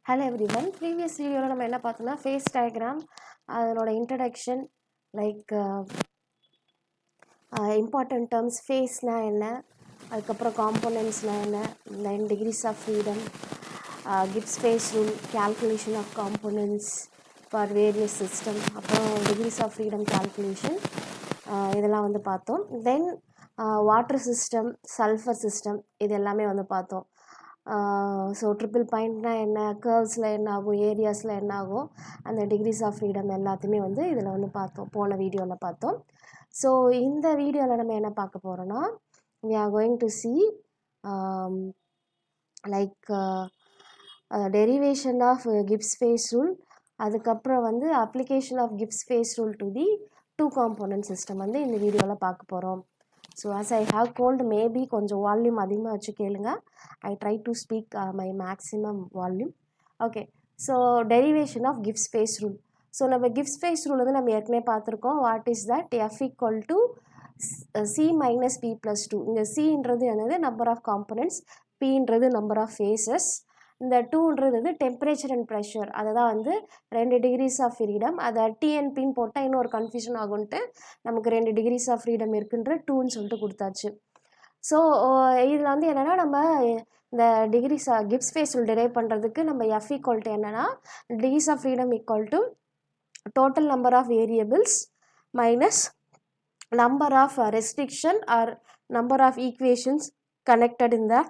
Hello everyone. Previous video நம்ம என்ன பார்த்தோம்னா phase diagram அதனோட introduction like important terms phaseனா என்ன, அதுக்கப்புறம் componentsனா என்ன, then degrees of freedom, Gibbs phase rule, calculation of components for various system, அப்புறம் degrees of freedom calculation இதெல்லாம் வந்து பார்த்தோம். Then water system, sulfur system இது எல்லாமே வந்து பார்த்தோம். ஸோ ட்ரிபிள் பாயிண்ட்னா என்ன, கர்வ்ஸில் என்ன ஆகும், ஏரியாஸில் என்ன ஆகும், அந்த டிகிரிஸ் ஆஃப் ஃப்ரீடம் எல்லாத்தையுமே வந்து இதில் வந்து பார்த்தோம், போன வீடியோவில் பார்த்தோம். ஸோ இந்த வீடியோவில் நம்ம என்ன பார்க்க போகிறோன்னா, we are going to see like derivation of Gibbs phase rule, அதுக்கப்புறம் வந்து application of Gibbs phase rule to the two component system வந்து இந்த வீடியோவில் பார்க்க போகிறோம். So as I have told maybe கொஞ்சம் வால்யூம் அதிகமாக வச்சு கேளுங்க. I try to speak my maximum volume. Okay, so derivation of Gibbs phase rule. So நம்ம Gibbs phase rule வந்து நம்ம ஏற்கனவே பார்த்துருக்கோம். What is that? F equal to C minus P plus 2. இங்கே Cன்றது என்னது நம்பர் ஆஃப் காம்பனன்ட்ஸ், Pன்றது number of phases, இந்த 2ன்றது வந்து டெம்பரேச்சர் அண்ட் ப்ரெஷர். அதை தான் வந்து 2 டிகிரிஸ் ஆஃப் ஃப்ரீடம், அதை டிஎன்பின்னு போட்டால் இன்னும் ஒரு கன்ஃபியூஷன் ஆகும்ட்டு நமக்கு 2 டிகிரிஸ் ஆஃப் ஃப்ரீடம் இருக்குன்ற 2ன்னு சொல்லிட்டு கொடுத்தாச்சு. ஸோ இதில் வந்து என்னென்னா நம்ம இந்த degrees Gibbs phase rule derive பண்ணுறதுக்கு நம்ம எஃப் ஈக்குவல் டு என்னென்னா degrees of freedom equal to total number of variables minus number of restriction or number of equations connected in the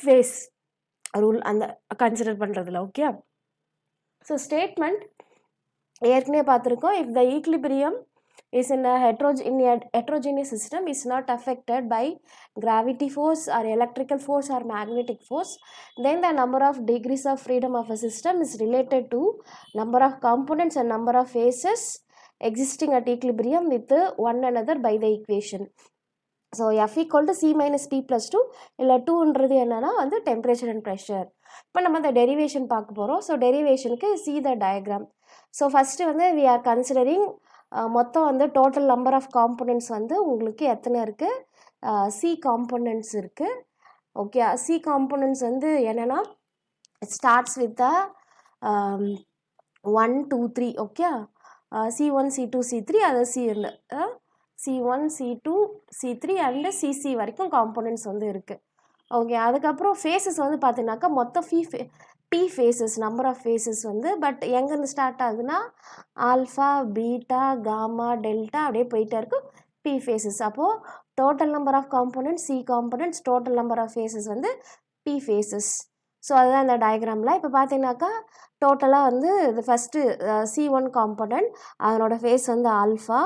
phase rule அந்த consider பண்ணுறதுல. Okay, so statement ஏற்கனவே பார்த்துருக்கோம். If the equilibrium is in a heterogeneous system is not affected by gravity force or electrical force or magnetic force, then the number of degrees of freedom of a system is related to number of components and number of phases existing at equilibrium with one another by the equation. So F equal to C minus P plus 2 இல்லை 2ன்றது என்னன்னா வந்து temperature and pressure. இப்போ நம்ம அந்த derivation பார்க்க போகிறோம். So டெரிவேஷனுக்கு see the diagram. So first வந்து we are considering மொத்தம் வந்து டோட்டல் நம்பர் ஆஃப் காம்பனன்ட்ஸ் வந்து உங்களுக்கு எத்தனை இருக்குது, சி காம்பனன்ட்ஸ் இருக்குது. ஓகே, சி காம்பனன்ட்ஸ் வந்து என்னென்னா starts with one two three. Okay, C1 C2 C3 அது C1 C2 C3 and CC வரைக்கும் காம்பனன்ட்ஸ் வந்து இருக்குது. ஓகே, அதுக்கப்புறம் ஃபேஸஸ் வந்து பார்த்தீங்கன்னாக்கா மொத்தம் P phases number of phases வந்து பட் எங்கேருந்து ஸ்டார்ட் ஆகுதுன்னா ஆல்ஃபா பீட்டா காமா டெல்டா அப்படியே போயிட்டே இருக்கும் P ஃபேஸஸ். அப்போது total number of components C components, total number of phases வந்து P ஃபேஸஸ். ஸோ அதுதான் இந்த டயக்ராமில். இப்போ பார்த்தீங்கன்னாக்கா டோட்டலாக வந்து இது ஃபஸ்ட்டு C1 காம்பனன்ட், அதனோட ஃபேஸ் வந்து ஆல்ஃபா,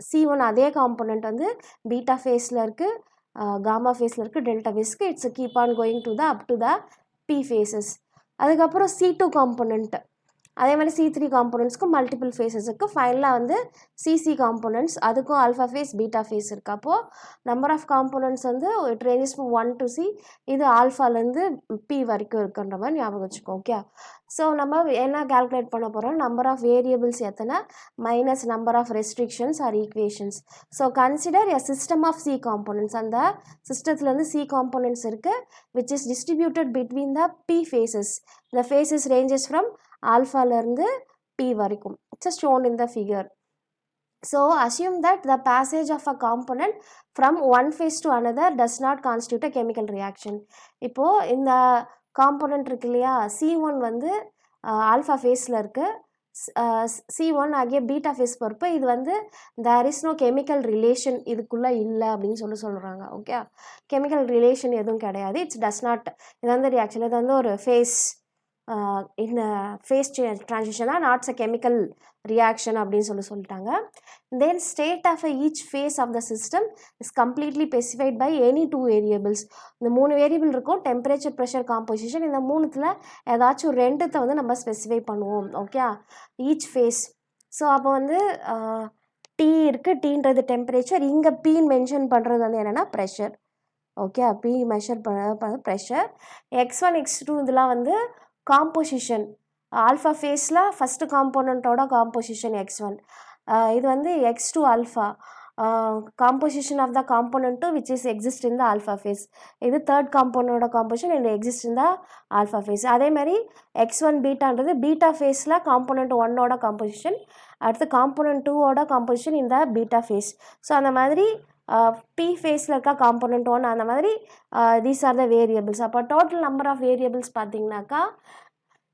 C1 அதே காம்பனன்ட் வந்து பீட்டா ஃபேஸில் இருக்குது, காமா ஃபேஸில் இருக்குது, டெல்டா ஃபேஸ்க்கு. It's keep on going to the up to the P phases. அதுக்கப்புறம் C2 காம்பனண்ட், அதே மாதிரி C3 காம்பனண்ட்ஸ்க்கும் மல்டிபிள் ஃபேஸஸுக்கு. ஃபைனலாக வந்து CC காம்பனண்ட்ஸ், அதுக்கும் ஆல்ஃபா ஃபேஸ் பீட்டா ஃபேஸ் இருக்குது. அப்போது நம்பர் ஆஃப் காம்பனண்ட்ஸ் வந்து it ranges from 1 to C, இது ஆல்ஃபாலேருந்து P வரைக்கும் இருக்குன்ற மாதிரி ஞாபகம் வச்சுக்கோ. ஓகே, ஸோ நம்ம என்ன கால்குலேட் பண்ண போகிறோம், நம்பர் ஆஃப் வேரியபிள்ஸ் எத்தனை minus number of restrictions or equations. So consider a system of C components. அந்த சிஸ்டத்துலேருந்து C காம்பனண்ட்ஸ் இருக்குது which is distributed between the P phases. இந்த ஃபேஸஸ் ரேஞ்சஸ் ஃப்ரம் ஆல்ஃபாலேருந்து P வரைக்கும். It's shown in the figure. So assume that the passage of a component from one phase to another does not constitute a chemical reaction. இப்போது இந்த component இருக்கு இல்லையா, C1 வந்து alpha ஃபேஸில் இருக்குது, C1 ஆகிய பீட்டா ஃபேஸ் பொறுப்பு. இது வந்து there is no chemical relation இதுக்குள்ளே இல்லை அப்படின்னு சொல்கிறாங்க. ஓகே, கெமிக்கல் ரிலேஷன் எதுவும் கிடையாது. இட்ஸ் டஸ் நாட், இது வந்து ரியாக்ஷன், இது வந்து ஒரு ஃபேஸ் இந்த ஃபேஸ் ட்ரான்சிஷனாக நாட்ஸ் அ கெமிக்கல் ரியாக்ஷன் அப்படின்னு சொல்லிட்டாங்க. Then state of each phase of the system is completely specified by any 2 variables. இந்த 3 வேரியபிள் இருக்கும், டெம்பரேச்சர் ப்ரெஷர் காம்போசிஷன். இந்த 3த்தில் ஏதாச்சும் 2த்தை வந்து நம்ம ஸ்பெசிஃபை பண்ணுவோம். Okay, each face. ஸோ அப்போ வந்து T இருக்குது, Tன்றது டெம்பரேச்சர், இங்கே Pன்னு மென்ஷன் பண்ணுறது வந்து என்னென்னா ப்ரெஷர். ஓகே, P மெஷர் பண்ண ப்ரெஷர். X1 X2 இதெல்லாம் வந்து காம்போசிஷன். ஆல்ஃபா ஃபேஸில் ஃபஸ்ட்டு காம்போனண்ட்டோட காம்போசிஷன் X1, இது வந்து X2 alpha, composition of the component 2 which is exist in the alpha phase. இது third component composition and exist in the alpha phase. அதே மாதிரி x1 betaன்றது beta phaseல component 1 ஓட composition, அடுத்து component 2 ஓட composition in the beta phase. So அந்த மாதிரி p phaseல இருக்க component 1 அந்த மாதிரி these are the variables. அப்போ total number of variables பார்த்தீங்கன்னாக்கா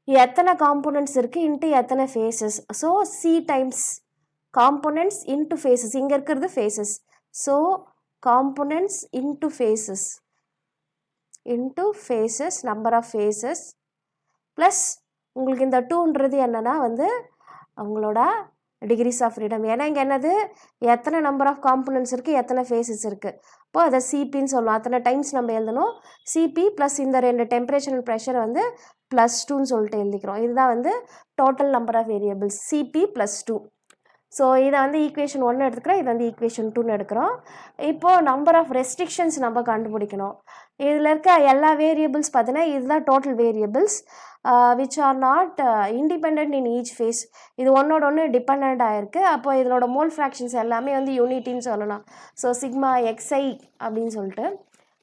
எத்தனை components இருக்குது into எத்தனை phases. So c times components into phases, இங்கே இருக்கிறது phases. So components into phases number of phases plus உங்களுக்கு இந்த 2ன்றது என்னன்னா வந்து உங்களோட degrees of freedom. ஏன்னா இங்கே என்னது எத்தனை நம்பர் ஆஃப் காம்பனன்ட்ஸ் இருக்குது எத்தனை ஃபேஸஸ் இருக்குது. இப்போ அதை சிபின்னு சொல்லலாம். அத்தனை டைம்ஸ் நம்ம எழுதணும். சிபி ப்ளஸ் இந்த 2 டெம்பரேச்சர் அண்ட் ப்ரெஷர் வந்து +2ன்னு சொல்லிட்டு எழுதிக்கிறோம். இதுதான் வந்து total number of variables CP +2. So இதை வந்து ஈக்குவேஷன் 1 எடுத்துக்கிறோம், இது வந்து ஈக்குவேஷன் 2ன்னு எடுக்கிறோம். இப்போது நம்பர் ஆஃப் ரெஸ்ட்ரிக்ஷன்ஸ் நம்ம கண்டுபிடிக்கணும். இதில் இருக்க எல்லா வேரியபிள்ஸ் பார்த்தீங்கன்னா இதுதான் டோட்டல் variables which are not independent in each phase. இது ஒன்னோட ஒன்று டிபெண்ட் ஆகிருக்கு. அப்போ இதனோட மோல் ஃப்ராக்ஷன்ஸ் எல்லாமே வந்து யூனிட்டின்னு சொல்லலாம். ஸோ சிக்மா எக்ஸ்ஐ அப்படின்னு சொல்லிட்டு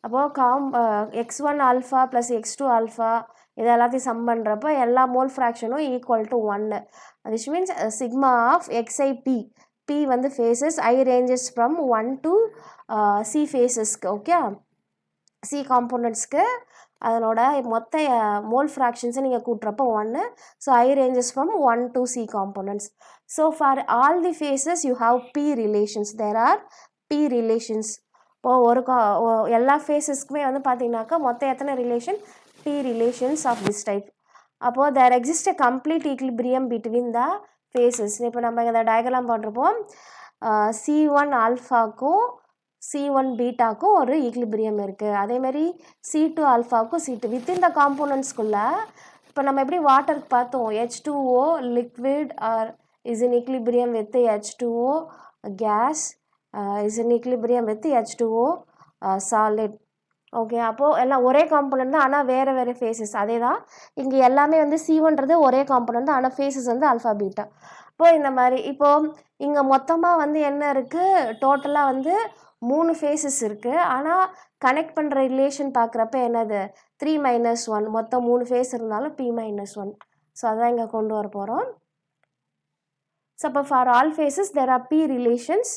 அப்போது x1 alpha plus x2 alpha இது எல்லாத்தையும் சம் பண்ணுறப்போ எல்லா மோல் ஃப்ராக்ஷனும் equal to 1, which means sigma of x i p. P வந்து phases, i ranges from 1 to c ஃபேஸஸ்க்கு. ஓகே, சி காம்போனன்ட்ஸ்க்கு அதனோட மொத்த மோல் ஃப்ராக்ஷன்ஸை நீங்கள் கூட்டுறப்போ 1. So i ranges from 1 to c components. So for all the phases you have p relations. There are B relations. இப்போது எல்லா ஃபேஸஸ்க்குமே வந்து பார்த்தீங்கன்னாக்கா மொத்தம் எத்தனை relation? p relations of this type. அப்போது there exists a complete equilibrium between the phases. இப்போ நம்ம இந்த டயக்ராம் பண்ணுறப்போம் C1 ஆல்ஃபாக்கும் C1 பீட்டாக்கும் ஒரு ஈக்லிபிரியம் இருக்குது. அதேமாதிரி C2 ஆல்ஃபாக்கும் C2 வித்தின் த காம்போனன்ட்ஸ்குள்ளே. இப்போ நம்ம எப்படி வாட்டருக்கு பார்த்தோம், H2O liquid or is in equilibrium with H2O gas is in equilibrium with H2O solid. Okay, அப்போது எல்லாம் ஒரே காம்போனன்ட் தான், ஆனால் வேறு வேறு ஃபேஸஸ். அதே தான் இங்கே எல்லாமே வந்து C1ன்றது ஒரே காம்போனன்ட் தான், ஆனால் ஃபேஸஸ் வந்து ஆல்ஃபா பீட்டா. இப்போது இந்த மாதிரி இப்போது இங்கே மொத்தமாக வந்து என்ன இருக்குது, டோட்டலாக வந்து 3 ஃபேஸஸ் இருக்குது. ஆனால் கனெக்ட் பண்ணுற ரிலேஷன் பார்க்குறப்ப என்னது 3 - 1. மொத்தம் 3 ஃபேஸ் இருந்தாலும் P - 1. ஸோ அதான் இங்கே கொண்டு வர போகிறோம். ஸோ அப்போ for all phases there are B relations,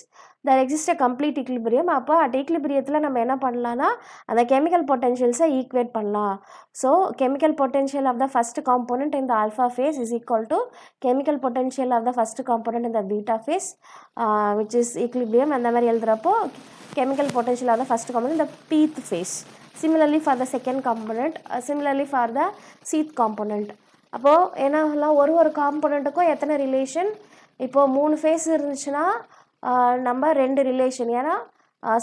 there exist a complete equilibrium. அப்போ அட் ஈக்லிபிரியத்தில் நம்ம என்ன பண்ணலான்னா அந்த கெமிக்கல் பொட்டென்ஷியல்ஸை ஈக்குவேட் பண்ணலாம். So chemical potential of the first component in the alpha phase is equal to chemical potential of the first component in the beta phase which is equilibrium. அந்த மாதிரி எழுதுகிறப்போ chemical potential of the first component in the pth phase. Similarly for the second component, similarly for the cth component. அப்போது என்ன ஒரு காம்போனண்ட்டுக்கும் எத்தனை relation? இப்போது 3 face இருந்துச்சுன்னா நம்ம 2 relation, ஏன்னா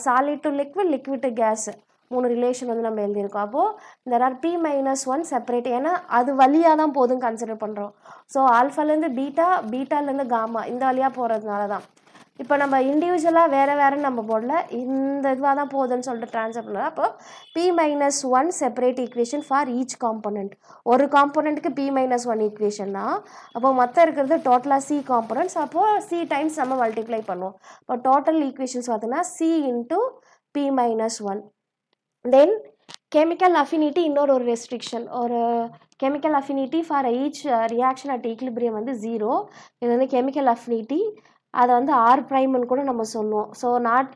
solid to liquid, liquid to gas 3 relation வந்து நம்ம எழுதியிருக்கோம். அப்போது தெர் ஆர் P - 1 செப்பரேட், ஏன்னா அது வழியாக தான் போதுன்னு கன்சிடர் பண்ணுறோம். ஸோ ஆல்ஃபாலேருந்து பீட்டா, பீட்டாலேருந்து காமா இந்த வழியாக போகிறதுனால தான். இப்போ நம்ம இண்டிவிஜுவலாக வேறுன்னு நம்ம போடல, இந்த இதுவாக தான் போகுதுன்னு சொல்லிட்டு ட்ரான்ஸ்ஃபர் பண்ணலாம். அப்போ P - 1 separate equation for each component. ஒரு காம்போனண்ட்டுக்கு P - 1 ஈக்குவேஷன்னா அப்போ மொத்தம் இருக்கிறது டோட்டலாக C காம்போனண்ட்ஸ். அப்போது C டைம்ஸ் நம்ம மல்டிப்ளை பண்ணுவோம். இப்போ டோட்டல் ஈக்குவேஷன்ஸ் பார்த்தீங்கன்னா C இன்ட்டு P - 1. தென் கெமிக்கல் அஃபினிட்டி இன்னொரு ரெஸ்ட்ரிக்ஷன், ஒரு chemical affinity for each reaction at equilibrium வந்து 0. இது வந்து கெமிக்கல் அஃபினிட்டி, அதை வந்து R ப்ரைம்னு கூட நம்ம சொல்லுவோம். ஸோ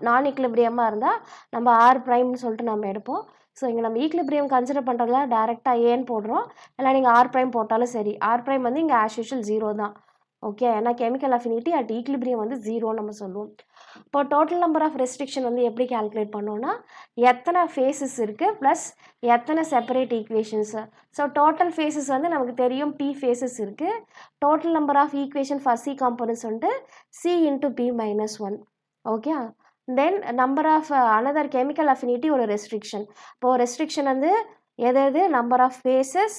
நான் ஈக்லிபிரியமாக இருந்தால் நம்ம R ப்ரைம்னு சொல்லிட்டு நம்ம எடுப்போம். ஸோ இங்கே நம்ம ஈக்லிபிரியம் கன்சிடர் பண்ணுறதுல டேரெக்டாக ஏன்னு போடுறோம், இல்லை நீங்கள் R ப்ரைம் போட்டாலும் சரி. R ப்ரைம் வந்து இங்கே ஆஸ் யூஷுவல் 0 தான். ஓகே, ஏன்னா கெமிக்கல் அஃபினிட்டி அட் ஈக்லிபிரியம் வந்து 0 நம்ம சொல்லுவோம். இப்போ டோட்டல் நம்பர் ஆஃப் ரெஸ்ட்ரிக்ஷன் வந்து எப்படி கால்குலேட் பண்ணோன்னா எத்தனை ஃபேஸஸ் இருக்குது ப்ளஸ் எத்தனை separate equations. So total phases வந்து நமக்கு தெரியும் P ஃபேஸஸ் இருக்குது. Total number of equation for C components வந்து C into P - 1. Okay, then number of another chemical affinity ஒரு ரெஸ்ட்ரிக்ஷன். இப்போது ரெஸ்ட்ரிக்ஷன் வந்து எது number of phases,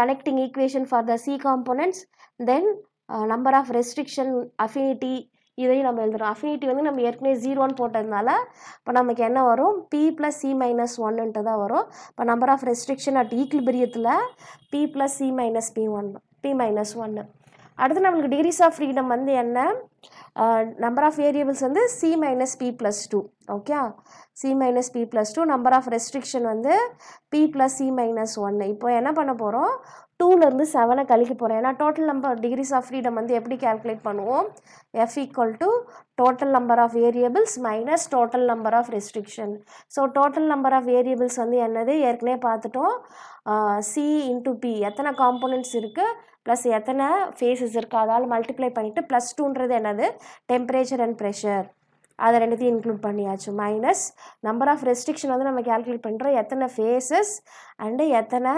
connecting equation for the C components, then number of restriction, affinity, இதையும் நம்ம எழுதுகிறோம். Affinity வந்து நம்ம ஏற்கனவே 0ன்னு போட்டதுனால இப்போ நமக்கு என்ன வரும், P + C - 1ன்ட்டு தான் வரும். இப்போ நம்பர் ஆஃப் ரெஸ்ட்ரிக்ஷன் அட் ஈக்லிபிரியத்தில் P + C - P - 1. அடுத்து நம்மளுக்கு டிகிரிஸ் ஆஃப் ஃப்ரீடம் வந்து என்ன, நம்பர் ஆஃப் வேரியபிள்ஸ் வந்து c minus p plus 2. Okay, c minus p plus 2. Number of restriction வந்து p ப்ளஸ் c மைனஸ் 1. இப்போ என்ன பண்ண போகிறோம், 2லேருந்து 7 கழிக்க போகிறோம். ஏன்னா total number degrees of freedom வந்து எப்படி கேல்குலேட் பண்ணுவோம், f equal to total number of variables minus total number of restriction. So total number of variables வந்து என்னது ஏற்கனவே பார்த்துட்டோம், c இன்ட்டு p எத்தனை காம்போனன்ட்ஸ் இருக்குது ப்ளஸ் எத்தனை ஃபேஸஸ் இருக்குது, அதால் மல்டிப்ளை பண்ணிவிட்டு ப்ளஸ் 2ன்றது என்னது டெம்பரேச்சர் அண்ட் ப்ரெஷர், அதை ரெண்டுத்தையும் இன்க்ளூட் பண்ணியாச்சு. மைனஸ் நம்பர் ஆஃப் ரெஸ்ட்ரிக்ஷன் வந்து நம்ம கேல்குலேட் பண்ணுறோம், எத்தனை ஃபேஸஸ் அண்டு எத்தனை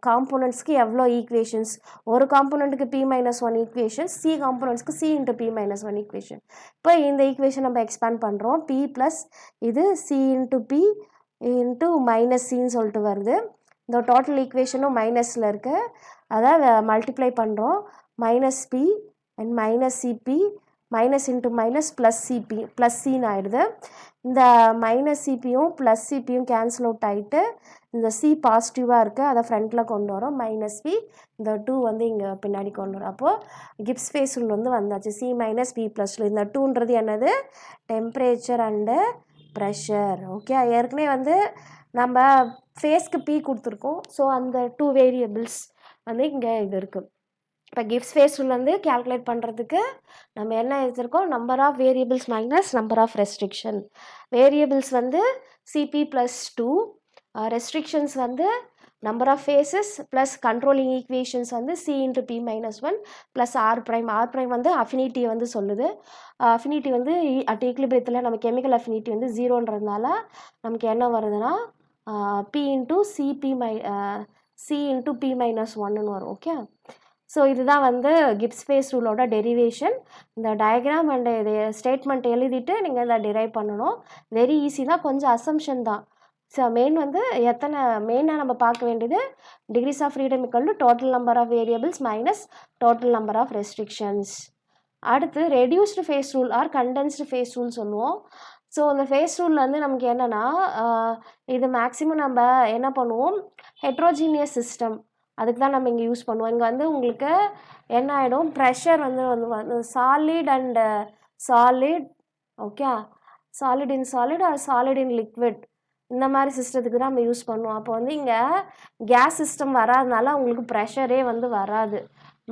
காம்போனன்ட்ஸ்க்கு எவ்வளோ ஈக்குவேஷன்ஸ், ஒரு காம்போனண்ட்டுக்கு p மைனஸ் 1 ஈக்குவேஷன், c காம்போனன்ட்ஸ்க்கு c into p minus 1 equation. இப்போ இந்த ஈக்குவேஷன் நம்ம எக்ஸ்பேண்ட் பண்ணுறோம், p ப்ளஸ் இது c into p into minus சின்னு சொல்லிட்டு வருது. இந்த டோட்டல் ஈக்குவேஷனும் மைனஸில் இருக்குது, அதான் மல்டிப்ளை பண்ணுறோம், minus p and minus c p minus into minus plus c p plus சின்னு ஆகிடுது. இந்த மைனஸ் சிபியும் ப்ளஸ் சிபியும் கேன்சல் அவுட் ஆகிட்டு இந்த சி பாசிட்டிவாக இருக்குது, அதை ஃப்ரண்ட்டில் கொண்டு வரோம், மைனஸ் பி, இந்த 2 வந்து இங்கே பின்னாடி கொண்டு வரோம். அப்போது கிப்ஸ் ஃபேஸ் ரூல் வந்து வந்தாச்சு, சி மைனஸ் பி ப்ளஸ் 2. இந்த 2ன்றது என்னது டெம்பரேச்சர் அண்டு ப்ரெஷர். ஓகே, ஏற்கனவே வந்து நம்ம ஃபேஸ்க்கு பி கொடுத்துருக்கோம், ஸோ அந்த 2 வேரியபிள்ஸ் வந்து இங்கே இது இருக்குது. இப்போ கிப்ஸ் ஃபேஸ் ரூல் வந்து கேல்குலேட் பண்ணுறதுக்கு நம்ம என்ன எடுத்துருக்கோம், number of variables minus number of restriction. Variables வந்து சிபி ப்ளஸ் 2, ரெஸ்ட்ரிக்ஷன்ஸ் வந்து number of phases plus controlling equations வந்து c into p minus 1 plus r prime. R prime வந்து அஃபினிட்டி வந்து சொல்லுது, அஃபினிட்டி வந்து அட் ஈக்லிபிரியத்தில் நம்ம கெமிக்கல் அஃபினிட்டி வந்து 0ன்றதுனால நமக்கு என்ன வருதுன்னா p into c into p minus 1ன்னு வரும். ஓகே, ஸோ இதுதான் வந்து கிப்ஸ் ஃபேஸ் ரூலோட டெரிவேஷன். இந்த டயக்ராம் அண்ட் இது ஸ்டேட்மெண்ட் எழுதிட்டு நீங்கள் இதை டிரைவ் பண்ணணும். வெரி ஈஸி தான், கொஞ்சம் அசம்ஷன் தான். ஸோ மெயின் வந்து மெயினாக நம்ம பார்க்க வேண்டியது degrees of freedom equal to total number of variables minus total number of restrictions. அடுத்து reduced phase rule or condensed phase rule சொல்லுவோம். ஸோ இந்த ஃபேஸ் ரூலில் வந்து நமக்கு என்னென்னா, இது மேக்ஸிமம் நம்ம என்ன பண்ணுவோம், ஹெட்ரோஜீனியஸ் சிஸ்டம் அதுக்கு தான் நம்ம இங்கே யூஸ் பண்ணுவோம். இங்கே வந்து உங்களுக்கு என்ன ஆகிடும், ப்ரெஷர் வந்து solid and solid, okay, solid in solid or solid in liquid, இந்த மாதிரி சிஸ்டத்துக்கு தான் நம்ம யூஸ் பண்ணுவோம். அப்போ வந்து இங்கே கேஸ் சிஸ்டம் வராதனால உங்களுக்கு ப்ரெஷரே வந்து வராது.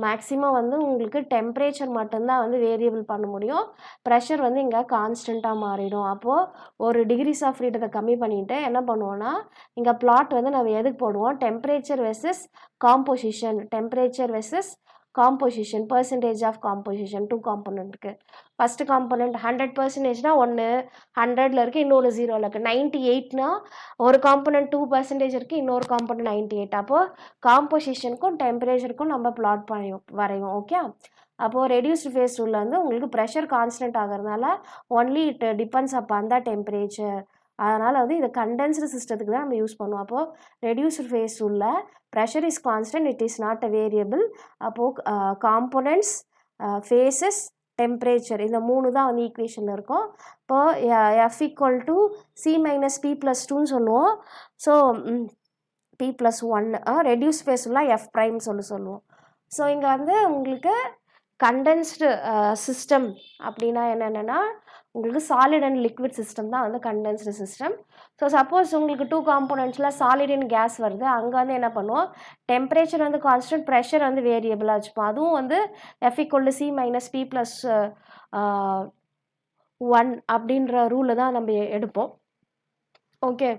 மேக்ஸிமம் வந்து உங்களுக்கு டெம்பரேச்சர் மட்டும்தான் வந்து வேரியபிள் பண்ண முடியும், ப்ரெஷர் வந்து இங்கே கான்ஸ்டண்ட்டாக மாறிடும். அப்போது ஒரு டிகிரிஸ் ஆஃப் ஃப்ரீடத்தை கம்மி பண்ணிவிட்டு என்ன பண்ணுவோன்னா, இங்கே பிளாட் வந்து நம்ம எதுக்கு போடுவோம், temperature versus composition, temperature versus composition, percentage of composition 2 காம்போனண்ட்டுக்கு. ஃபஸ்ட்டு காம்போனண்ட் 100%னா ஒன்று 100ல் இருக்குது, இன்னொரு 0ல் இருக்குது. 98னா ஒரு காம்போனண்ட் 2% இருக்குது, இன்னொரு காம்போனண்ட் 98. அப்போது காம்போசிஷனுக்கும் டெம்பரேச்சருக்கும் நம்ம பிளாட் வரைவோம். ஓகே, அப்போது ரெடியூஸ்டு ஃபேஸ் ரூலில் வந்து உங்களுக்கு ப்ரெஷர் கான்ஸ்டன்ட் ஆகிறதுனால only it depends upon the temperature. அதனால் வந்து இதை கண்டென்ஸ்டு சிஸ்டத்துக்கு தான் நம்ம யூஸ் பண்ணுவோம். அப்போது ரெடியூஸ்டு ஃபேஸ் ரூலில் pressure is constant, it is not a variable. அப்போது காம்போனன்ட்ஸ், ஃபேஸஸ், டெம்பரேச்சர், இந்த 3 தான் வந்து ஈக்குவேஷனில் இருக்கும். இப்போது f equal to c minus p plus 2ன்னு சொல்லுவோம். ஸோ பி ப்ளஸ் 1 ரெடியூஸ் ஃபேஸ்லாம் எஃப் ப்ரைம் சொல்லுவோம். ஸோ இங்கே வந்து உங்களுக்கு கண்டென்ஸ்டு சிஸ்டம் அப்படின்னா என்னென்னா, உங்களுக்கு சாலிட் அண்ட் லிக்விட் சிஸ்டம் தான் வந்து கண்டென்ஸ்டு சிஸ்டம். ஸோ சப்போஸ் உங்களுக்கு 2 காம்போனன்ட்ஸில் சாலிட் அண்ட் கேஸ் வருது, அங்கே வந்து என்ன பண்ணுவோம், டெம்பரேச்சர் வந்து கான்ஸ்டன்ட், ப்ரெஷர் வந்து வேரியபிளாக வச்சுப்போம். அதுவும் வந்து f equal to c minus p plus 1 அப்படின்ற ரூலில் தான் நம்ம எடுப்போம். ஓகே,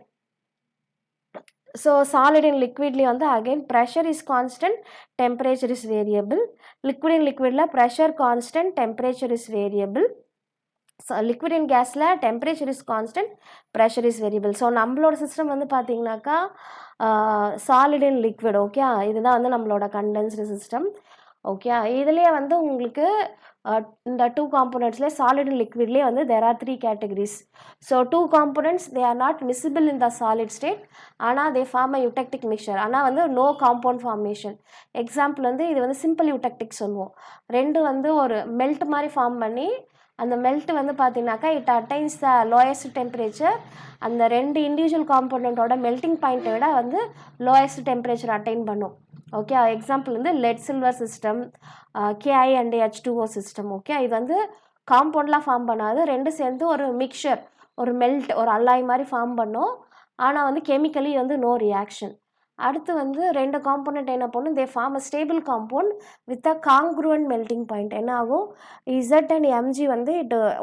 ஸோ சாலிட் அண்ட் லிக்விட்லேயே வந்து again pressure is constant, temperature is variable. Liquid and லிக்விடில் pressure constant, temperature is variable. Liquid and கேஸில் temperature is constant, pressure is variable. So நம்மளோட சிஸ்டம் வந்து பார்த்தீங்கன்னாக்கா சாலிட் அண்ட் லிக்விட். ஓகே, இதுதான் வந்து நம்மளோட கண்டென்ஸ்டு சிஸ்டம். ஓகே, இதுலேயே வந்து உங்களுக்கு இந்த 2 காம்போனன்ட்ஸ்லேயே சாலிட் அண்ட் லிக்விட்லேயே வந்து there are 3 categories. So 2 components they are not miscible in the solid state, ஆனால் they form a eutectic mixture. ஆனால் வந்து no compound formation. எக்ஸாம்பிள் வந்து இது வந்து சிம்பிள் யூடெக்டிக் சொல்லுவோம். 2 வந்து ஒரு மெல்ட் மாதிரி ஃபார்ம் பண்ணி அந்த மெல்ட் வந்து பார்த்தீங்கன்னாக்கா it attains the lowest temperature. அந்த 2 இண்டிவிஜுவல் காம்போனண்ட்டோட மெல்ட்டிங் பாயிண்ட்டை விட வந்து லோயஸ்ட் டெம்பரேச்சர் அட்டைன் பண்ணும். ஓகே. எக்ஸாம்பிள் வந்து let silver system, KI and H2O system. Okay, இது வந்து காம்பவுண்ட்லாம் ஃபார்ம் பண்ணாது, ரெண்டு சேர்ந்து ஒரு மிக்சர், ஒரு மெல்ட், ஒரு அல்லாய் மாதிரி ஃபார்ம் பண்ணும். ஆனால் வந்து கெமிக்கலி வந்து நோ ரியாக்ஷன். அடுத்து வந்து ரெண்டு காம்பவுண்ட் என்ன பண்ணும், they form a stable compound with a congruent melting point. என்ன ஆகும், Z அண்ட் Mg வந்து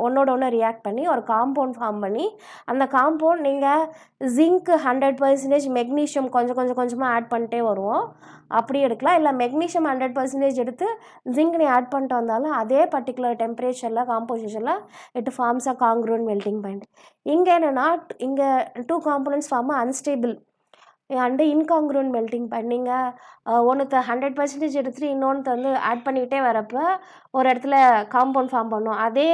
ஒன்னோட ஒன்று ரியாக்ட் பண்ணி ஒரு காம்பவுண்ட் ஃபார்ம் பண்ணி, அந்த காம்பவுண்ட் நீங்கள் ஜிங்க் 100%, மெக்னீஷியம் கொஞ்சம் கொஞ்சம் கொஞ்சமாக ஆட் பண்ணிட்டே வருவோம், அப்படி எடுக்கலாம். இல்லை மெக்னீஷியம் 100% எடுத்து ஜிங்க் நீ ஆட் பண்ணிட்டு வந்தாலும் அதே பர்டிகுலர் டெம்பரேச்சரில் காம்போசிஷனில் it forms a congruent melting point. இங்கே என்னென்னா, இங்கே 2 components form unstable and incongruent melting point. நீங்கள் ஒன்றுத்த 100% எடுத்துகிட்டு இன்னொன்று வந்து ஆட் பண்ணிக்கிட்டே வரப்போ ஒரு இடத்துல காம்பவுண்ட் ஃபார்ம் பண்ணும். அதே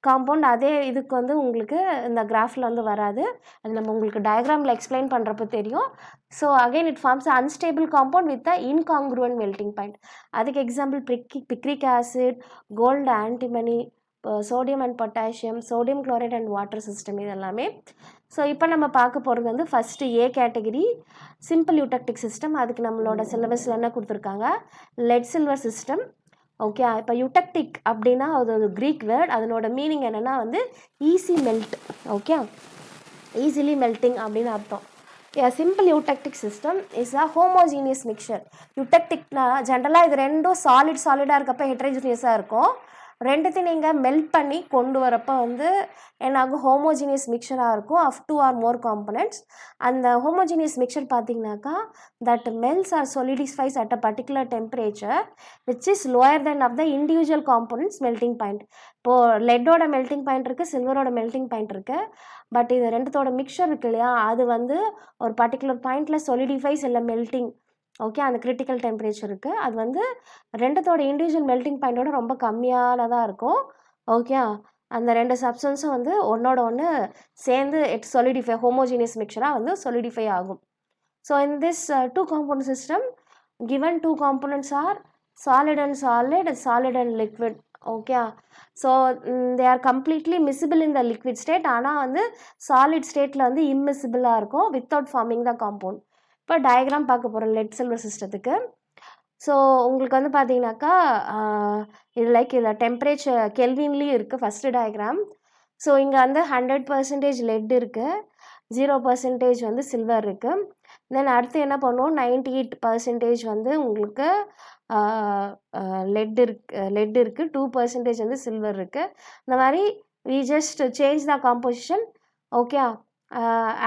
காம்பவுண்ட் அதே இதுக்கு வந்து உங்களுக்கு இந்த கிராஃபில் வந்து வராது, அது நம்ம உங்களுக்கு டயக்ராமில் எக்ஸ்பிளைன் பண்ணுறப்ப தெரியும். So again it forms unstable compound with a incongruent melting point. அதுக்கு example picric acid, gold antimony, sodium and potassium, sodium chloride and water system, இது எல்லாமே. ஸோ இப்போ நம்ம பார்க்க போகிறது வந்து first A category simple eutectic system. அதுக்கு நம்மளோட சிலபஸில் என்ன கொடுத்துருக்காங்க, லெட் சில்வர் சிஸ்டம். ஓகே, இப்போ யூடெக்டிக் அப்படின்னா அது ஒரு க்ரீக் வேர்ட், அதனோட மீனிங் என்னென்னா வந்து easy melt. Okay, easily melting அப்படின்னு அர்த்தம். Simple eutectic system is a homogeneous mixture. யூடெக்டிக்னா ஜென்ரலாக இது ரெண்டும் சாலிடாக இருக்கப்போ ஹெட்ரோஜீனியஸாக இருக்கும். ரெண்டுத்தையும் நீங்கள் மெல்ட் பண்ணி கொண்டு வரப்போ வந்து என்னாகும், ஹோமோஜீனியஸ் மிக்சராக இருக்கும் ஆஃப் 2 or more காம்பனன்ட்ஸ். அந்த ஹோமோஜீனியஸ் மிக்சர் பார்த்தீங்கன்னாக்கா that melts or solidifies at a particular temperature which is lower than of the individual components melting point. இப்போது லெட்டோட மெல்டிங் பாயிண்ட் இருக்குது, சில்வரோட மெல்டிங் பாயிண்ட் இருக்குது. பட் இது ரெண்டுத்தோட மிக்சர் இருக்கு இல்லையா, அது வந்து ஒரு பர்டிகுலர் பாயிண்டில் solidifies இல்லை மெல்டிங். ஓகே, அந்த கிரிட்டிக்கல் டெம்பரேச்சர் இருக்குது, அது வந்து ரெண்டுத்தோட இண்டிவிஜுவல் மெல்டிங் பாயிண்டோட ரொம்ப கம்மியானதாக இருக்கும். ஓகே, அந்த ரெண்டு சப்ஸ்டன்ஸும் வந்து ஒன்றோட ஒன்று சேர்ந்து இட் solidifies ஹோமோஜீனியஸ் மிக்சராக வந்து solidifies ஆகும். So in this 2 component system given 2 components are solid and solid, solid and liquid. Okay, so they are completely miscible in the liquid state, ஆனால் வந்து சாலிட் ஸ்டேட்டில் வந்து இம்மிசிபிளாக இருக்கும் வித்தவுட் ஃபார்மிங் த compound. இப்போ diagram பார்க்க போகிறோம் லெட் சில்வர் சிஸ்டத்துக்கு. ஸோ உங்களுக்கு வந்து பார்த்தீங்கன்னாக்கா இது லைக் இதில் டெம்பரேச்சர் கெல்வின்லேயும் இருக்குது ஃபஸ்ட்டு டயக்ராம். ஸோ இங்கே வந்து 100% லெட் இருக்குது, 0% வந்து சில்வர் இருக்குது. தென் அடுத்து என்ன பண்ணுவோம், 98% வந்து உங்களுக்கு லெட் இருக்குது, 2% வந்து சில்வர் இருக்குது. இந்த மாதிரி we just change the composition. Okay,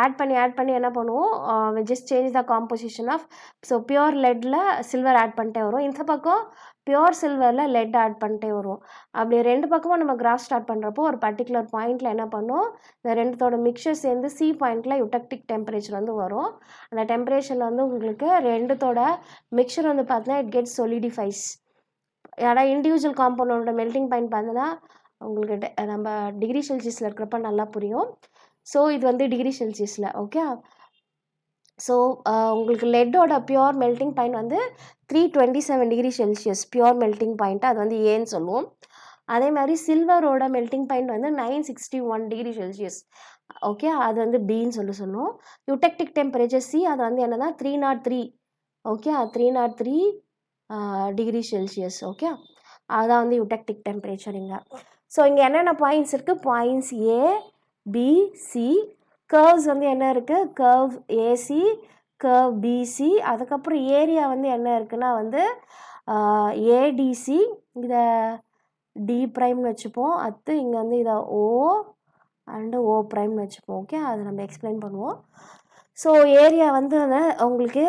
add பண்ணி என்ன பண்ணுவோம், just change the composition of. So pure லெட்டில் சில்வர் ஆட் பண்ணிட்டே வரும், இந்த பக்கம் பியோர் சில்வரில் லெட் ஆட் பண்ணிட்டே வரும். அப்படி ரெண்டு பக்கமும் நம்ம கிராஃப் ஸ்டார்ட் பண்ணுறப்போ ஒரு பர்டிகுலர் பாயிண்டில் என்ன பண்ணும், இந்த ரெண்டுத்தோட மிக்சர் சேர்ந்து C பாயிண்டில் யூடெக்டிக் டெம்பரேச்சர் வந்து வரும். அந்த டெம்பரேச்சரில் வந்து உங்களுக்கு ரெண்டுத்தோட மிக்சர் வந்து பார்த்தீங்கன்னா இட் கெட்ஸ் solidifies. யாராவது இண்டிவிஜுவல் காம்பவுண்டோட மெல்டிங் பாயிண்ட் பார்த்தீங்கன்னா உங்களுக்கு நம்ம டிகிரி செல்சியஸில் இருக்கிறப்ப நல்லா புரியும். ஸோ இது வந்து டிகிரி செல்சியஸில். ஓகே, ஸோ உங்களுக்கு லெட்டோட பியோர் மெல்டிங் பாயிண்ட் வந்து 327 degree Celsius pure melting point, அது வந்து ஏன்னு சொல்லுவோம். அதே மாதிரி சில்வரோட மெல்டிங் பாயிண்ட் வந்து 961 டிகிரி செல்சியஸ். ஓகே, அது வந்து பின்னு சொல்லுவோம். யூடெக்டிக் டெம்பரேச்சர் C, அது வந்து என்னன்னா 303. Okay, 303 degree Celsius. ஓகே, அதுதான் வந்து யூடெக்டிக் டெம்பரேச்சர் இங்கே. ஸோ இங்கே என்னென்ன பாயிண்ட்ஸ் இருக்குது, points A, B, C. Curves வந்து என்ன இருக்குது, கர்வ் AC, கர்வ் BC. அதுக்கப்புறம் ஏரியா வந்து என்ன இருக்குன்னா வந்து ADC, இதை D ப்ரைம்னு வச்சுப்போம். அடுத்து இங்கே வந்து இதை O அண்டு O ப்ரைம்னு வச்சுப்போம். ஓகே, அதை நம்ம எக்ஸ்பிளைன் பண்ணுவோம். ஸோ ஏரியா வந்து உங்களுக்கு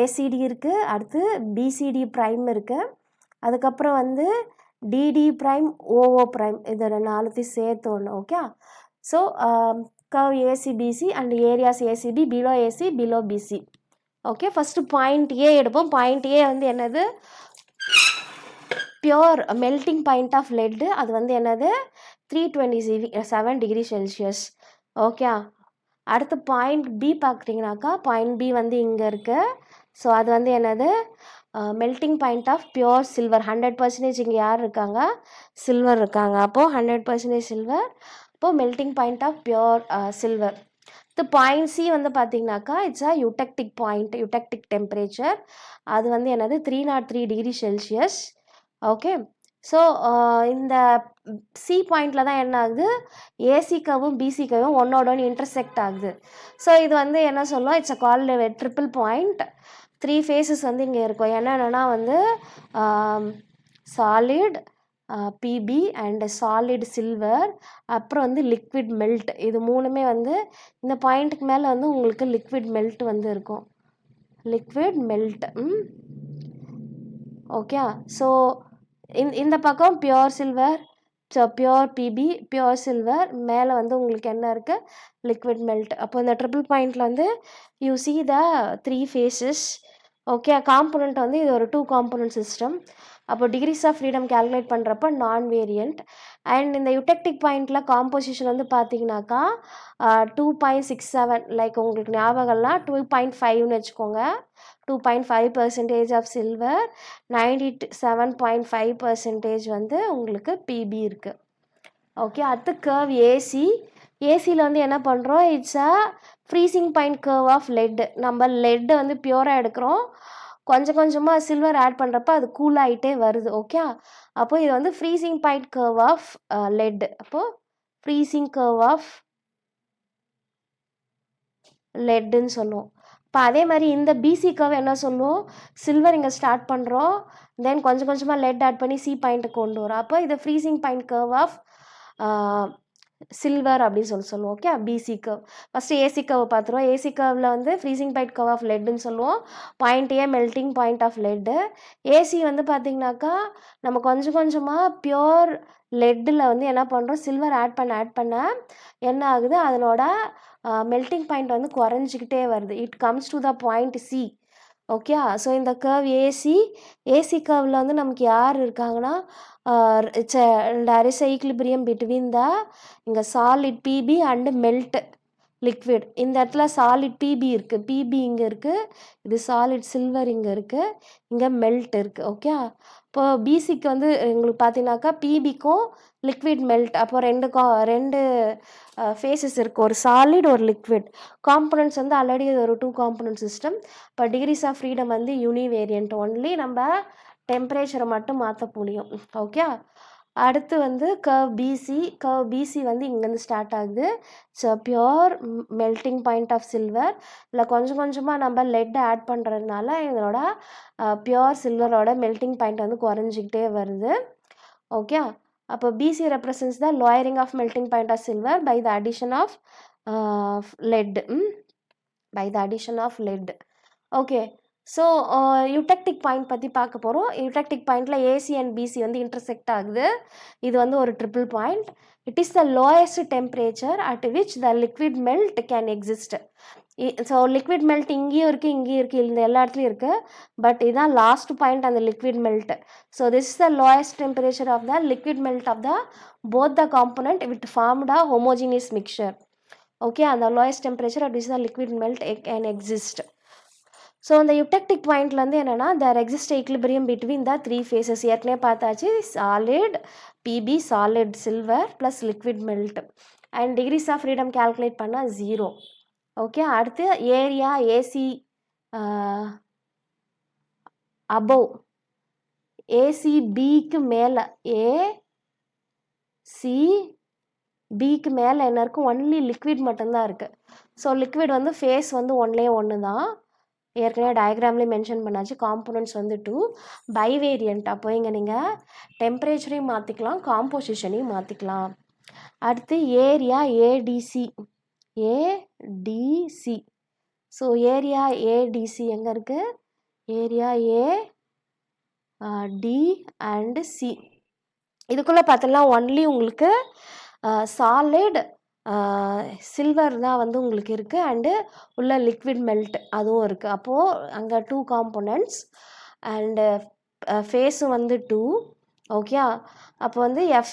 ACD இருக்குது, அடுத்து BCD ப்ரைம் இருக்குது, அதுக்கப்புறம் வந்து DD ப்ரைம், OO ப்ரைம், இது நாலுத்தையும் சேர்த்து ஒன்று. Okay, so curve ACBC and areas ACB, below AC, below BC. Okay, first point A எடுப்போம். பாயிண்ட் A வந்து என்னது, pure melting point of lead, அது வந்து என்னது 327 டிகிரி செல்சியஸ். ஓகே, அடுத்து பாயிண்ட் B பார்க்குறீங்கனாக்கா பாயிண்ட் B வந்து இங்கே இருக்குது. ஸோ அது வந்து என்னது, melting point of pure silver. 100% இங்கே யார் இருக்காங்க, சில்வர் இருக்காங்க. அப்போது 100% சில்வர், இப்போது melting point of pure silver. இது பாயிண்ட் சி வந்து பார்த்தீங்கன்னாக்கா it's a eutectic point, eutectic temperature. அது வந்து என்னது 303 டிகிரி செல்சியஸ். ஓகே. ஸோ இந்த சி பாயிண்டில் தான் என்ன ஆகுது, ஏசி கர்வும் பிசி கர்வும் ஒன்னோட ஒன்று இன்டர்செக்ட் ஆகுது. ஸோ இது வந்து என்ன சொல்லுவோம், it's a called triple point. 3 phases வந்து இங்கே இருக்கும். என்னென்னா வந்து solid Pb and solid silver, அப்புறம் வந்து லிக்விட் மெல்ட். இது மூணுமே வந்து இந்த பாயிண்ட்டுக்கு மேலே வந்து உங்களுக்கு லிக்விட் மெல்ட் வந்து இருக்கும், லிக்விட் மெல்ட். ஓகே. ஸோ இந்த பக்கம் pure silver, so pure Pb, pure silver, மேலே வந்து உங்களுக்கு என்ன இருக்குது, லிக்விட் மெல்ட். அப்போ இந்த ட்ரிபிள் பாயிண்டில் வந்து you see the 3 phases. Okay. Component வந்து இது ஒரு 2 காம்போனண்ட் சிஸ்டம். அப்போ டிகிரிஸ் ஆஃப் ஃப்ரீடம் கேல்குலேட் பண்ணுறப்ப நான் வேரியண்ட். அண்ட் இந்த யூடெக்டிக் பாயிண்டில் காம்போசிஷன் வந்து பார்த்தீங்கன்னாக்கா 2.67, லைக் உங்களுக்கு ஞாபகம்லாம் 2.5ன்னு வச்சுக்கோங்க. 2.5% ஆஃப் சில்வர், 97.5% வந்து உங்களுக்கு பிபி இருக்குது. ஓகே. அடுத்து கர்வ் ஏசி. ஏசியில் வந்து என்ன பண்ணுறோம், it's a freezing point curve of lead. நம்ம லெட்டை வந்து பியூராக எடுக்கிறோம், கொஞ்சம் கொஞ்சமாக சில்வர் ஆட் பண்ணுறப்ப அது கூல் ஆகிட்டே வருது. ஓகே. அப்போது இது வந்து freezing point curve of lead. அப்போது ஃப்ரீசிங் கர்வ் ஆஃப் லெட்டுன்னு சொல்லுவோம். இப்போ அதே மாதிரி இந்த பிசி கர்வ் என்ன சொல்லுவோம், சில்வர் இங்கே ஸ்டார்ட் பண்ணுறோம், தென் கொஞ்சம் கொஞ்சமாக லெட் ஆட் பண்ணி சி பாயிண்ட்டுக்கு கொண்டு வரோம். அப்போ இது freezing point curve of silver அப்படின்னு சொல்லுவோம். Okay. BC curve. First AC curve பார்த்துருவோம். ஏசி கர்வில் வந்து ஃப்ரீசிங் பாயிண்ட் கர்வ் ஆஃப் லெட்டுன்னு சொல்லுவோம். Point A melting point of lead. AC வந்து பார்த்திங்கனாக்கா நம்ம கொஞ்சம் கொஞ்சமாக பியோர் லெட்டில் வந்து என்ன பண்ணுறோம், சில்வர் ஆட் பண்ண என்ன ஆகுது, அதனோட மெல்ட்டிங் பாயிண்ட் வந்து குறைஞ்சிக்கிட்டே வருது. It comes to the point C. Okay. So இந்த கர்வ் ஏசி கர்வில் வந்து நமக்கு யார் இருக்காங்கன்னா, there is a equilibrium between the இங்கே solid Pb and melt liquid. இந்த இடத்துல சாலிட் பிபி இருக்குது, பிபி இங்கே இருக்குது, இது சாலிட் சில்வர் இங்கே இருக்குது, இங்கே மெல்ட் இருக்குது. ஓகே. இப்போ பிசிக்கு வந்து உங்களுக்கு பார்த்தீங்கன்னாக்கா பிபிக்கும் லிக்விட் மெல்ட், அப்போ ரெண்டு ஃபேஸஸ் இருக்குது, ஒரு சாலிட் ஒரு லிக்விட். காம்போனன்ட்ஸ் வந்து ஆல்ரெடி இது ஒரு 2 காம்போனன்ட் சிஸ்டம். இப்போ டிகிரிஸ் ஆஃப் ஃப்ரீடம் வந்து யூனிவேரியன்ட், ஒன்லி நம்ம டெம்பரேச்சரை மட்டும் மாற்ற முடியும். ஓகே. அடுத்து வந்து கர்வ் பிசி வந்து இங்கேருந்து ஸ்டார்ட் ஆகுது. So pure melting point of silver. இல்லை கொஞ்சம் கொஞ்சமாக நம்ம லெட்டை ஆட் பண்ணுறதுனால இதனோட பியோர் சில்வரோட மெல்ட்டிங் பாயிண்ட் வந்து குறைஞ்சிக்கிட்டே வருது. ஓகே. அப்போ BC represents the lowering of melting point of silver by the addition of lead. Okay. So eutectic point பற்றி பார்க்க போகிறோம். யூடெக்டிக் பாயிண்டில் ஏசி அண்ட் பிசி வந்து இன்டர்செக்ட் ஆகுது. இது வந்து ஒரு triple point. It is the lowest temperature at which the liquid melt can exist. So liquid melt இங்கேயும் இருக்குது, இந்த எல்லா இடத்துலையும் இருக்குது. பட் இதுதான் லாஸ்ட் பாயிண்ட் அந்த liquid melt. So this is the lowest temperature of the liquid melt of the both the component with formed a homogeneous mixture. Okay. அந்த lowest temperature at which the liquid melt can exist. So அந்த eutectic பாயிண்ட்லேருந்து என்னென்னா, there exist equilibrium between the 3 phases. ஏற்கனவே பார்த்தாச்சு, solid Pb, solid silver plus liquid melt. And degrees of freedom calculate பண்ணால் 0. Okay. அடுத்து area AC above, ஏசிபிக்கு மேலே, ஏசிபிக்கு மேலே என்ன இருக்குது, ஒன்லி லிக்விட் மட்டும்தான் இருக்குது. ஸோ லிக்விட் வந்து ஃபேஸ் வந்து ஒன்று தான், ஏற்கனவே டயக்ராம்லேயே மென்ஷன் பண்ணாச்சு. காம்போனன்ட்ஸ் வந்து 2 பைவேரியண்ட். அப்போ இங்கே நீங்கள் டெம்பரேச்சரையும் மாற்றிக்கலாம், காம்போசிஷனையும் மாற்றிக்கலாம். அடுத்து area ADC. So area ADC எங்கே இருக்குது, ஏரியா டி அண்டு சி. இதுக்குள்ளே பார்த்தோம்னா ஒன்லி உங்களுக்கு சாலிட் சில்வர் தான் வந்து உங்களுக்கு இருக்குது, அண்டு உள்ள லிக்விட் மெல்ட் அதுவும் இருக்குது. அப்போது அங்கே 2 காம்போனன்ட்ஸ் அண்டு ஃபேஸும் வந்து 2. ஓகே. அப்போ வந்து F =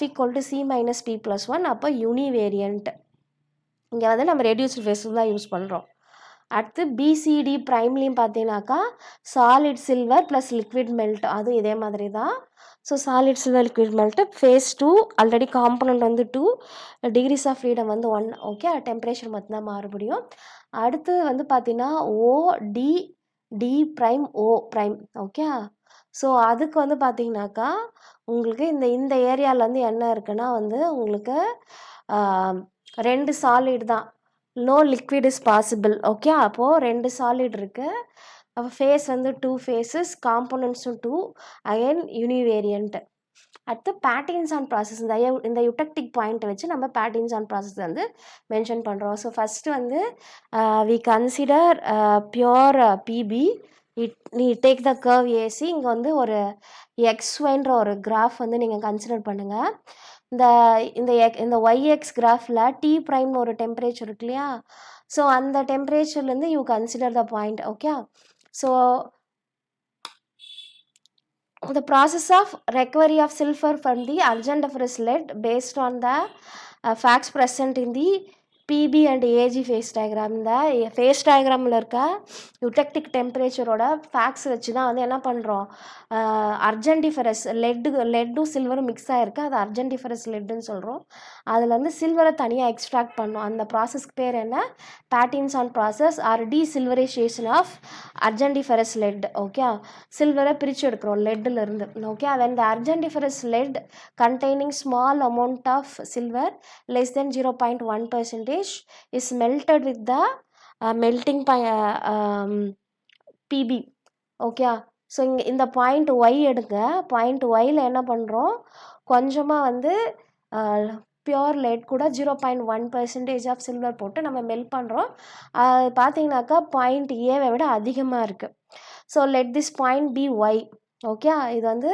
C - P+1. அப்போ யூனிவேரியண்ட். இங்கே வந்து நம்ம ரெடியூஸ்டு ஃபேஸஸ் தான் யூஸ் பண்ணுறோம். அடுத்து பிசிடி ப்ரைம்லேயும் பார்த்தீங்கன்னாக்கா solid silver plus liquid melt, அதுவும் இதே மாதிரி தான். So solid silver liquid melt phase 2 already component வந்து 2, டிகிரிஸ் ஆஃப் ஃப்ரீடம் வந்து 1. ஓகே, டெம்பரேச்சர் மட்டும்தான் மாறுபடியும். அடுத்து வந்து பார்த்தீங்கன்னா டி ப்ரைம் ஓ ப்ரைம். ஓகே, ஸோ அதுக்கு வந்து பார்த்தீங்கன்னாக்கா உங்களுக்கு இந்த ஏரியாவில் என்ன இருக்குன்னா வந்து உங்களுக்கு 2 சாலிட் தான், no liquid is possible. Okay, அப்போது 2 சாலிட் இருக்குது. அப்போ ஃபேஸ் வந்து 2 ஃபேஸஸ், காம்போனன்ட்ஸும் 2, அகைன் யூனிவேரியன்ட். அடுத்து பேட்டின்ஸ் ஆன் ப்ராசஸ், இந்த யுடெக்டிக் பாயிண்ட்டை வச்சு நம்ம பேட்டின்ஸ் ஆன் ப்ராசஸ் வந்து மென்ஷன் பண்ணுறோம். ஸோ ஃபஸ்ட்டு வந்து வி கன்சிடர் பியோர் பிபி. நீ டேக் த கர்வ் ஏசி. இங்கே வந்து ஒரு எக்ஸ்ஒய்ன்ற ஒரு கிராஃப் வந்து நீங்கள் கன்சிடர் பண்ணுங்கள். இந்த ஒய்எக்ஸ் கிராஃபில் டி ப்ரைம்னு ஒரு டெம்பரேச்சர் இருக்கு இல்லையா? ஸோ அந்த டெம்பரேச்சர்லேருந்து you consider the point. Okay, so the process of recovery of silver from the argentiferous lead based on the facts present in the PB and AG phase diagram. இந்த face டயக்ராமில் இருக்க யுடெக்டிக் டெம்பரேச்சரோட facts வச்சு தான் வந்து என்ன பண்ணுறோம், அர்ஜென்டிஃபரஸ் லெட்டும் சில்வரும் mix ஆகிருக்கு, அது அர்ஜென்டிஃபரஸ் லெட்டுன்னு சொல்கிறோம். அதில் வந்து சில்வரை தனியாக எக்ஸ்ட்ராக்ட் பண்ணோம். அந்த ப்ராசஸ்க்கு பேர் என்ன, Pattinson process or desilverisation of argentiferous lead. Okay, சில்வரை பிரித்து எடுக்கிறோம் லெட்டிலிருந்து. Okay, when the argentiferous lead containing small amount of silver less than 0.1% is melted with the melting PB. Okay, so இந்த பாயிண்ட் ஒய் எடுங்க. Point while என்ன பண்ணுறோம், கொஞ்சமாக வந்து பியோர் லெட் கூட 0.1% ஆஃப் சில்வர் போட்டு நம்ம மெல்ட் பண்ணுறோம். பார்த்தீங்கன்னாக்கா பாயிண்ட் ஏவை விட அதிகமாக இருக்குது. So let this point be Y. Okay, இது வந்து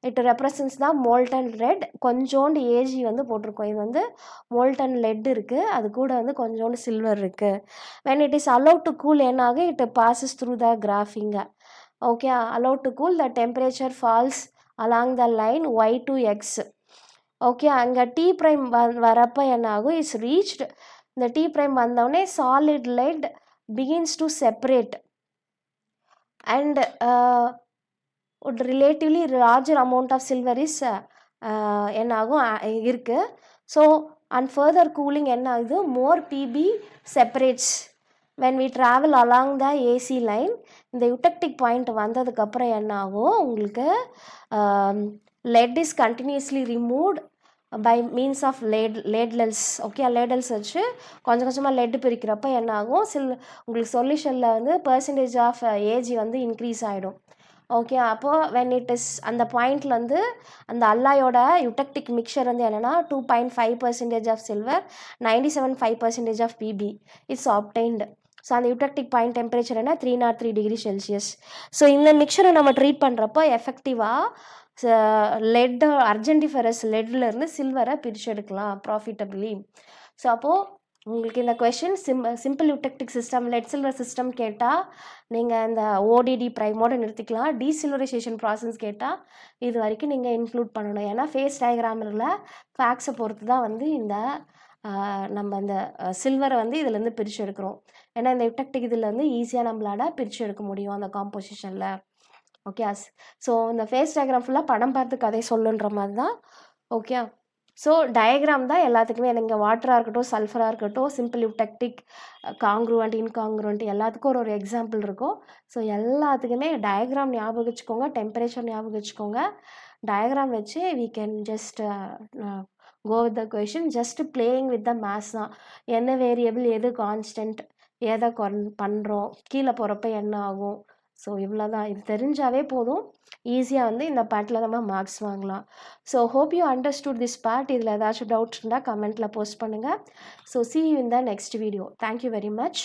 இட் ரெப்ரசன்ஸ் தான் மோல்டன் ரெட். கொஞ்சோண்டு ஏஜி வந்து போட்டிருக்கோம். இது வந்து மோல்டன் லெட் இருக்குது, அது கூட வந்து கொஞ்சோண்டு சில்வர் இருக்குது. when it is allowed to cool என்னாக it passes through the graphing. Okay, allowed to cool, the temperature falls along the line y to x. Okay, அங்கே டி ப்ரைம் வரப்போ என்னாகும், இஸ் ரீச்டு. இந்த டி ப்ரைம் வந்தோடனே solid lead begins to separate and relatively larger amount of silver is என்னாகும் இருக்குது. So and further cooling என்ன ஆகுது, more Pb separates when we travel along the AC line. இந்த யுடெக்டிக் point வந்ததுக்கப்புறம் என்ன ஆகும், உங்களுக்கு lead is continuously removed by means of ladles. Okay, ladles வச்சு கொஞ்சம் கொஞ்சமாக லெட்டு பிரிக்கிறப்ப என்ன ஆகும், உங்களுக்கு சொல்யூஷனில் வந்து பர்சன்டேஜ் ஆஃப் ஏஜி வந்து இன்க்ரீஸ் ஆகிடும். ஓகே, அப்போது when it is அந்த பாயிண்டில் வந்து அந்த அல்லாயோட யுடெக்டிக் மிக்சர் வந்து என்னென்னா 2.5% of silver, 97.5% of Pb it's obtained. So அந்த யுடெக்டிக் பாயிண்ட் டெம்பரேச்சர் என்ன 303 டிகிரி செல்சியஸ். ஸோ இந்த மிக்சரை நம்ம ட்ரீட் பண்ணுறப்போ எஃபெக்டிவாக லெட் அர்ஜென்டிஃபரஸ் லெட்லேருந்து சில்வரை பிரித்து எடுக்கலாம் ப்ராஃபிட்டபிளி. ஸோ அப்போது உங்களுக்கு இந்த question simple eutectic system lead silver system கேட்டால் நீங்கள் இந்த ஓடிடி ப்ரைமோடு நிறுத்திக்கலாம். டீசில்வரைசேஷன் ப்ராசஸ் கேட்டால் இது வரைக்கும் நீங்கள் இன்க்ளூட் பண்ணணும். ஏன்னா ஃபேஸ் டயக்ராமில் ஃபேக்ட்ஸை பொறுத்து தான் வந்து இந்த நம்ம இந்த சில்வரை வந்து இதுலேருந்து பிரித்து எடுக்கிறோம். ஏன்னா இந்த யுடெக்டிக் இதில் வந்து ஈஸியாக நம்மளால பிரித்து எடுக்க முடியும் அந்த காம்போசிஷனில். ஓகே, ஸோ இந்த ஃபேஸ் டயக்ராம் ஃபுல்லாக படம் பார்த்து கதை சொல்லுன்ற மாதிரி தான். ஓகே, ஸோ டயக்ராம் தான் எல்லாத்துக்குமே, நீங்கள் வாட்டராக இருக்கட்டும், சல்ஃபராக இருக்கட்டும், சிம்பிள் யுடெக்டிக், காங்க்ரூவன்ட், இன்காங்க்ரூவன்ட் எல்லாத்துக்கும் ஒரு எக்ஸாம்பிள் இருக்கும். ஸோ எல்லாத்துக்குமே டயக்ராம் ஞாபகம் வச்சுக்கோங்க, டெம்பரேச்சர் ஞாபகம் வச்சுக்கோங்க. டயக்ராம் வச்சு we can just go with the question. just playing with the mass தான். என்ன வேரியபிள், எது கான்ஸ்டன்ட், எதை பண்ணுறோம், கீழே போகிறப்ப என்ன ஆகும். ஸோ இவ்வளோ தான். இது தெரிஞ்சாவே போதும், ஈஸியாக வந்து இந்த பார்ட்டில் நம்ம மார்க்ஸ் வாங்கலாம். So hope you understood this part. இதில் ஏதாச்சும் டவுட்ஸ் இருந்தால் கமெண்ட்டில் போஸ்ட் பண்ணுங்கள். So see you in the next video. Thank you very much.